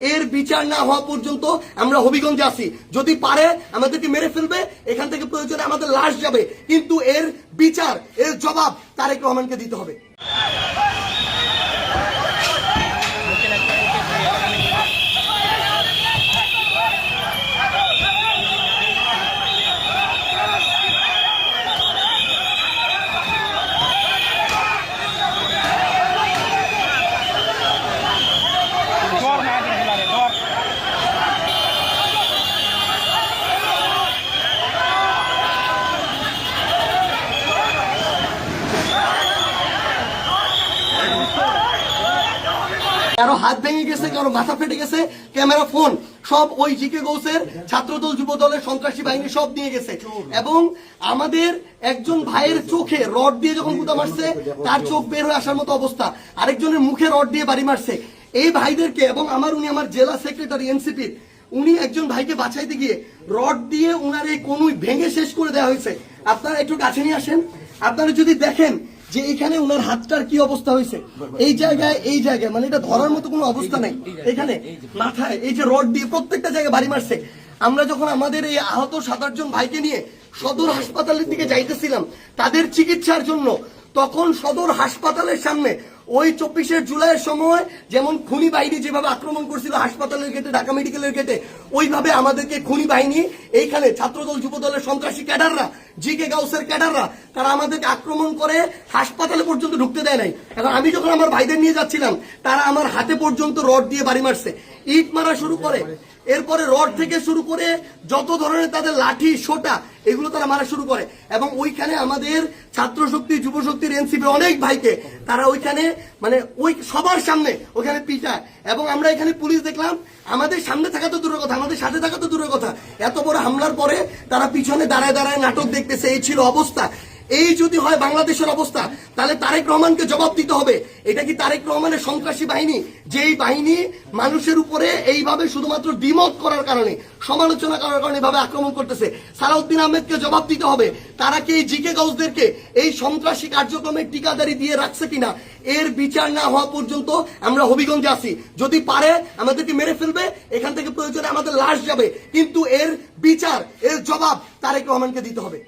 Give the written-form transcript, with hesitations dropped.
এর বিচার না হওয়া পর্যন্ত আমরা হবিগঞ্জে আছি। যদি পারে আমাদেরকে মেরে ফেলবে, এখান থেকে প্রয়োজনে আমাদের লাশ যাবে, কিন্তু এর বিচার, এর জবাব তারেক রহমানকে দিতে হবে। কারো হাত ভেঙে গেছে, কারো মাথা ফেটে গেছে, ক্যামেরা, ফোন সব ওই জিকে গৌসের ছাত্রদল যুব দলের সন্ত্রাসী বাহিনী সব নিয়ে গেছে। এবং আমাদের একজন ভাইয়ের চোখে রড দিয়ে যখন গুতা মারছে, তার চোখ বের হয়ে আসার মতো অবস্থা, আরেকজনের মুখে রড দিয়ে বাড়ি মারছে। এই ভাইদেরকে এবং উনি আমার জেলা সেক্রেটারি এনসিপির, উনি একজন ভাইকে বাঁচাইতে গিয়ে রড দিয়ে উনার এই কনুই ভেঙে শেষ করে দেওয়া হয়েছে। আপনারা একটু কাছে নিয়ে আসেন, আপনারা যদি দেখেন যে এখানে উনার হাতটার কি অবস্থা হয়েছে, এই জায়গায় মানে এটা ধরার মতো কোনো অবস্থা নেই। এখানে মাথায় এই যে রড দিয়ে প্রত্যেকটা জায়গায় বাড়ি মারছে। আমরা যখন আমাদের এই আহত 7-8 জন ভাইকে নিয়ে সদর হাসপাতালের দিকে যাইতেছিলাম তাদের চিকিৎসার জন্য, তখন সদর হাসপাতালের সামনে ওই 24 জুলাইয়ের সময় যেমন খুনি বাহিনী যেভাবে আক্রমণ করছিল হাসপাতালের গেটে, ঢাকা মেডিকেলের গেটে, ওইভাবে আমাদেরকে খুনি বাহিনী এইখানে ছাত্রদল যুব দলের সন্ত্রাসী ক্যাডাররা, জিকে গাউসের ক্যাডাররা, তারা আমাদেরকে আক্রমণ করে হাসপাতালে পর্যন্ত ঢুকতে দেয় নাই। এখন আমি যখন আমার ভাইদের নিয়ে যাচ্ছিলাম, তারা আমার হাতে পর্যন্ত রড দিয়ে বাড়ি মারছে, ইট মারা শুরু করে, এরপরে রড থেকে শুরু করে যত ধরনের তাদের লাঠি, সোটা, এগুলো তারা মারা শুরু করে। এবং ওইখানে আমাদের ছাত্র শক্তি, যুব শক্তির, এনসিপি অনেক ভাইকে তারা ওইখানে মানে ওই সবার সামনে ওইখানে পিটায়। এবং আমরা এখানে পুলিশ দেখলাম, আমাদের সামনে থাকা তো দূরের কথা, আমাদের সাথে থাকা তো দূরের কথা, এত বড় হামলার পরে তারা পিছনে দাঁড়ায় দাঁড়ায় নাটক দেখতেছে। এই ছিল অবস্থা। এই যদি হয় বাংলাদেশের অবস্থা, তাহলে তারেক রহমানকে জবাব দিতে হবে। এটা কি তারেক রহমানের সন্ত্রাসী বাহিনী, যেই বাহিনী মানুষের উপরে এইভাবে শুধুমাত্র দ্বিমত করার কারণে, সমালোচনা করার কারণে এভাবে আক্রমণ করতেছে? সালাউদ্দিন আহমেদকে জবাব দিতে হবে। তারা কি এই জিকে গাউসদেরকে এই সন্ত্রাসী কার্যক্রমের টিকাদারি দিয়ে রাখছে কিনা? এর বিচার না হওয়া পর্যন্ত আমরা হবিগঞ্জে আছি। যদি পারে আমাদেরকে মেরে ফেলবে, এখান থেকে প্রয়োজনে আমাদের লাশ যাবে, কিন্তু এর বিচার, এর জবাব তারেক রহমানকে দিতে হবে।